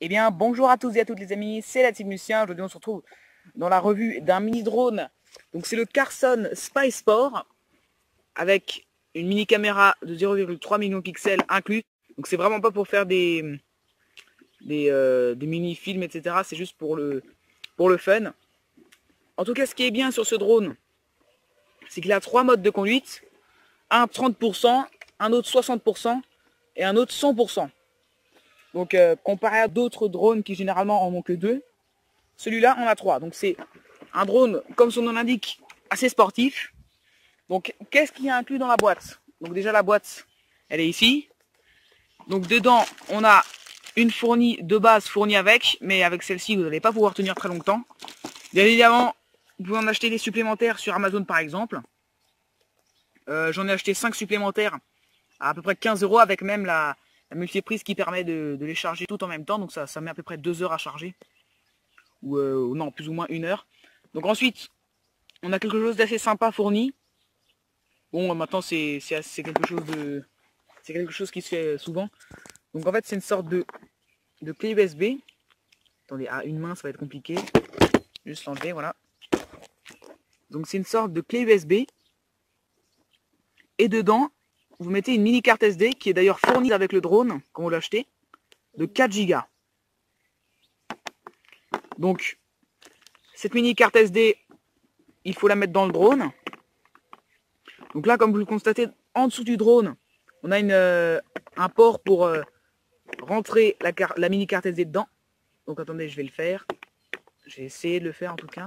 Eh bien, bonjour à tous et à toutes les amis, c'est la Team Lucien. Aujourd'hui, on se retrouve dans la revue d'un mini drone. Donc, c'est le Carson Spy Sport avec une mini caméra de 0,3 millions de pixels inclus. Donc, c'est vraiment pas pour faire des mini films, etc. C'est juste pour le fun. En tout cas, ce qui est bien sur ce drone, c'est qu'il a 3 modes de conduite. Un 30%, un autre 60% et un autre 100%. Donc comparé à d'autres drones qui généralement en ont que 2, celui-là en a 3. Donc c'est un drone, comme son nom l'indique, assez sportif. Donc qu'est-ce qu'il y a inclus dans la boîte? Donc déjà la boîte, elle est ici. Donc dedans, on a une fournie de base fournie avec, mais avec celle-ci, vous n'allez pas pouvoir tenir très longtemps. Bien évidemment, vous pouvez en acheter des supplémentaires sur Amazon par exemple. J'en ai acheté 5 supplémentaires à peu près 15 € avec même la multiprise qui permet de les charger tout en même temps. Donc ça met à peu près 2 heures à charger. Ou non, plus ou moins 1 heure. Donc ensuite, on a quelque chose d'assez sympa fourni. Bon, maintenant c'est quelque chose qui se fait souvent. Donc en fait, c'est une sorte de clé USB. Attendez, à une main, ça va être compliqué. Juste l'enlever, voilà. Donc c'est une sorte de clé USB. Et dedans, vous mettez une mini carte SD qui est d'ailleurs fournie avec le drone, quand vous l'achetez, de 4 Go. Donc, cette mini carte SD, il faut la mettre dans le drone. Donc là, comme vous le constatez, en dessous du drone, on a un port pour rentrer la mini carte SD dedans. Donc attendez, je vais le faire. Je vais essayer de le faire en tout cas.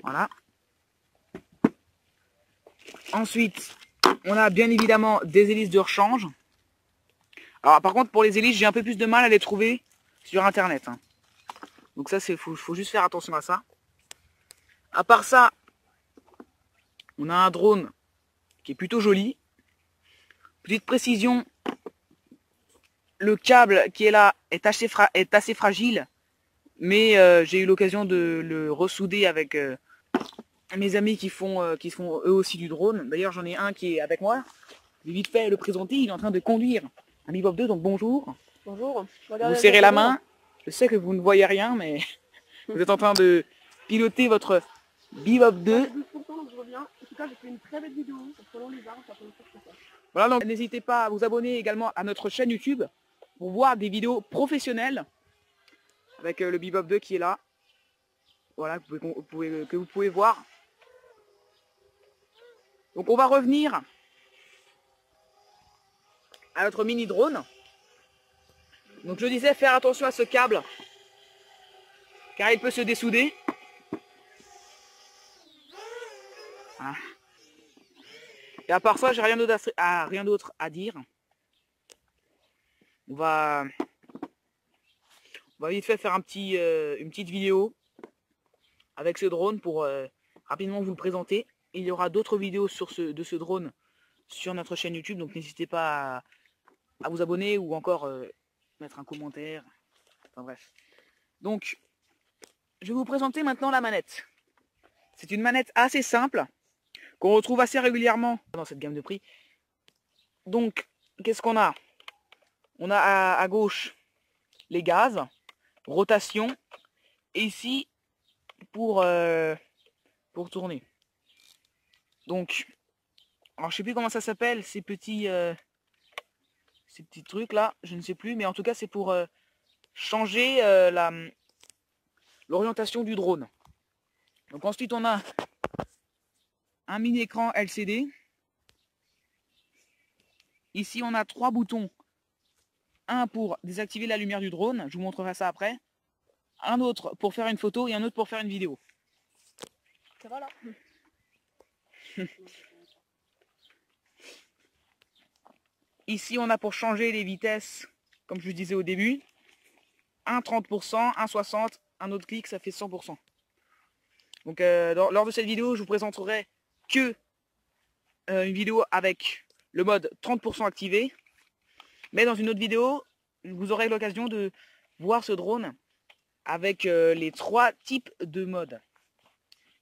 Voilà. Ensuite, on a bien évidemment des hélices de rechange. Alors par contre, pour les hélices, j'ai un peu plus de mal à les trouver sur internet. Donc ça, faut juste faire attention à ça. À part ça, on a un drone qui est plutôt joli. Petite précision, le câble qui est là est assez fragile. Mais j'ai eu l'occasion de le ressouder avec mes amis qui font eux aussi du drone. D'ailleurs, j'en ai un qui est avec moi. Je vais vite fait le présenter. Il est en train de conduire un Bebop 2, donc bonjour. Bonjour. Vous serrez la main. Je sais que vous ne voyez rien, mais vous êtes en train de piloter votre Bebop 2. Voilà, donc n'hésitez pas à vous abonner également à notre chaîne YouTube pour voir des vidéos professionnelles avec le Bebop 2 qui est là. Voilà, que vous pouvez voir. Donc on va revenir à notre mini drone. Donc je disais, faire attention à ce câble car il peut se dessouder. Voilà. Et à part ça, j'ai rien d'autre à dire. On va vite fait faire une petite vidéo avec ce drone pour rapidement vous le présenter. Il y aura d'autres vidéos de ce drone sur notre chaîne YouTube, donc n'hésitez pas à vous abonner ou encore mettre un commentaire. Enfin bref. Donc, je vais vous présenter maintenant la manette. C'est une manette assez simple, qu'on retrouve assez régulièrement dans cette gamme de prix. Donc, qu'est-ce qu'on a? On a à gauche les gaz, rotation, et ici, pour tourner. Donc, alors je sais plus comment ça s'appelle, ces petits trucs là, je ne sais plus, mais en tout cas c'est pour changer l'orientation du drone. Donc ensuite on a un mini écran LCD. Ici on a 3 boutons. Un pour désactiver la lumière du drone, je vous montrerai ça après. Un autre pour faire une photo et un autre pour faire une vidéo. Ça va là? Ici on a pour changer les vitesses, comme je le disais au début. Un 30%, un 60%, un autre clic, ça fait 100%. Donc lors de cette vidéo, je vous présenterai que une vidéo avec le mode 30% activé. Mais dans une autre vidéo, vous aurez l'occasion de voir ce drone avec les 3 types de modes.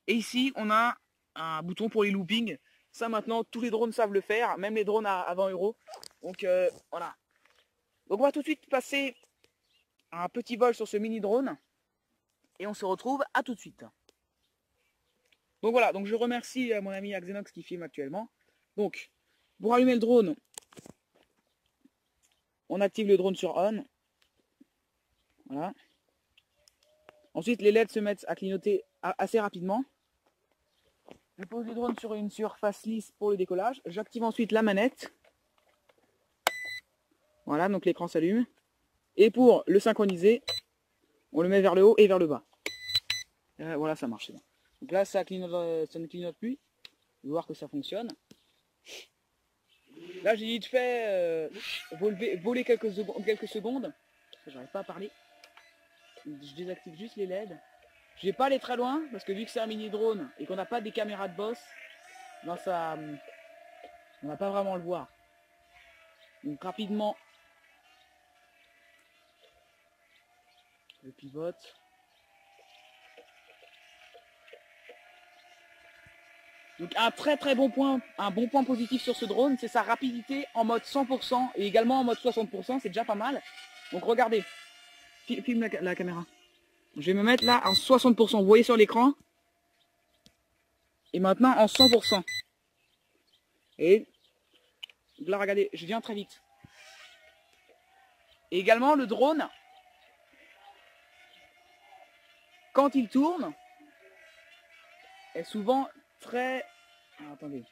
Et ici, on a un bouton pour les loopings. Ça maintenant, tous les drones savent le faire, même les drones à 20 €. Donc voilà. Donc on va tout de suite passer à un petit vol sur ce mini drone. Et on se retrouve à tout de suite. Donc voilà, donc je remercie mon ami Axenox qui filme actuellement. Donc, pour allumer le drone, on active le drone sur on. Voilà. Ensuite, les LED se mettent à clignoter assez rapidement. Je pose le drone sur une surface lisse pour le décollage. J'active ensuite la manette. Voilà, donc l'écran s'allume. Et pour le synchroniser, on le met vers le haut et vers le bas. Voilà, ça marche. Donc là, ça ne clignote plus. On va voir que ça fonctionne. Là, j'ai vite fait voler quelques secondes. J'arrive pas à parler. Je désactive juste les LED. Je vais pas aller très loin parce que vu que c'est un mini drone et qu'on n'a pas des caméras de boss, non, ça, on va pas vraiment le voir. Donc rapidement, je pivote. Donc un très bon point, un bon point positif sur ce drone, c'est sa rapidité en mode 100% et également en mode 60%, c'est déjà pas mal. Donc regardez, filme la caméra. Je vais me mettre là en 60%, vous voyez sur l'écran. Et maintenant en 100%. Et là regardez, je viens très vite. Et également le drone, quand il tourne, est souvent très... Ah, attendez.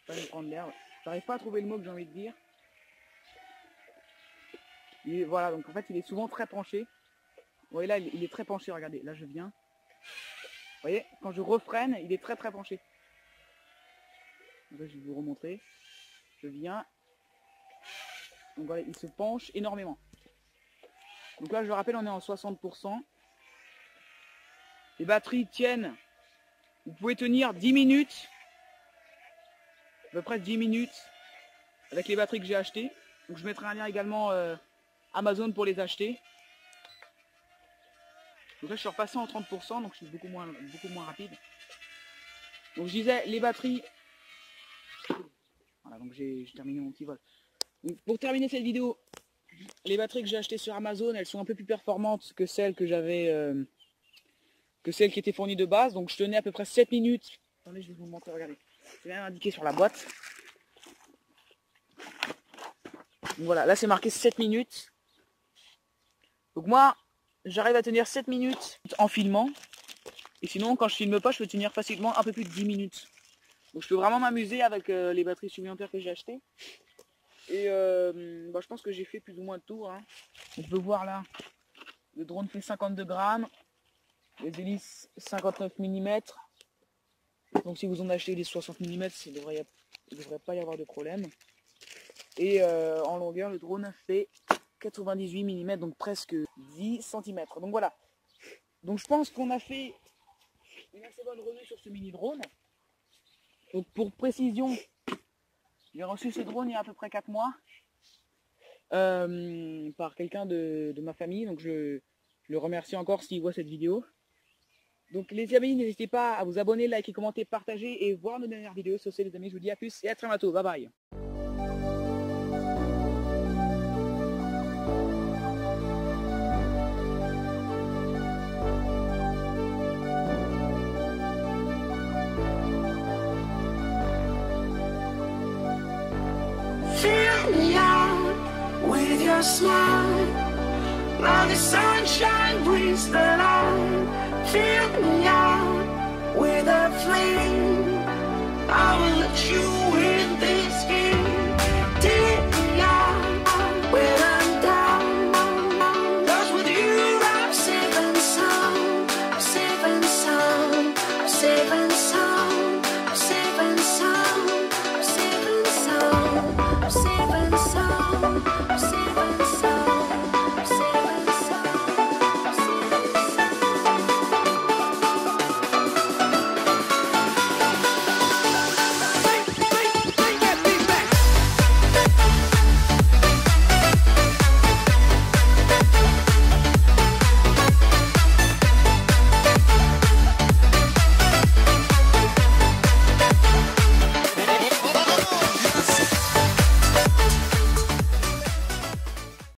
Je vais pas prendre l'air. J'arrive pas à trouver le mot que j'ai envie de dire. Voilà, donc en fait il est souvent très penché. Vous voyez là, il est très penché, regardez, là je viens. Vous voyez, quand je refreine, il est très penché. Donc là, je vais vous remontrer. Je viens. Donc voilà, il se penche énormément. Donc là, je rappelle, on est en 60%. Les batteries tiennent. Vous pouvez tenir 10 minutes. À peu près 10 minutes. Avec les batteries que j'ai achetées. Donc je mettrai un lien également Amazon pour les acheter. Donc là, je suis repassé en 30%. Donc je suis beaucoup moins rapide. Donc je disais, les batteries... Voilà, donc j'ai terminé mon petit vol. Donc, pour terminer cette vidéo... Les batteries que j'ai achetées sur Amazon, elles sont un peu plus performantes que celles que j'avais, que celles qui étaient fournies de base. Donc je tenais à peu près 7 minutes. Attendez, je vais vous montrer, regardez. C'est bien indiqué sur la boîte. Donc voilà, là c'est marqué 7 minutes. Donc moi, j'arrive à tenir 7 minutes en filmant. Et sinon, quand je filme pas, je peux tenir facilement un peu plus de 10 minutes. Donc je peux vraiment m'amuser avec les batteries supplémentaires que j'ai achetées. Et je pense que j'ai fait plus ou moins le tour. Hein. On peut voir là, le drone fait 52 grammes, les hélices 59 mm. Donc si vous en achetez les 60 mm, il ne devrait pas y avoir de problème. Et en longueur, le drone fait 98 mm, donc presque 10 cm. Donc voilà. Donc je pense qu'on a fait une assez bonne revue sur ce mini drone. Donc pour précision, j'ai reçu ce drone il y a à peu près 4 mois par quelqu'un de ma famille, donc je le remercie encore s'il voit cette vidéo. Donc les amis, n'hésitez pas à vous abonner, liker, commenter, partager et voir nos dernières vidéos. Sur ce les amis, je vous dis à plus et à très bientôt, bye bye. Fill me out with your smile. Now the sunshine brings the light. Fill me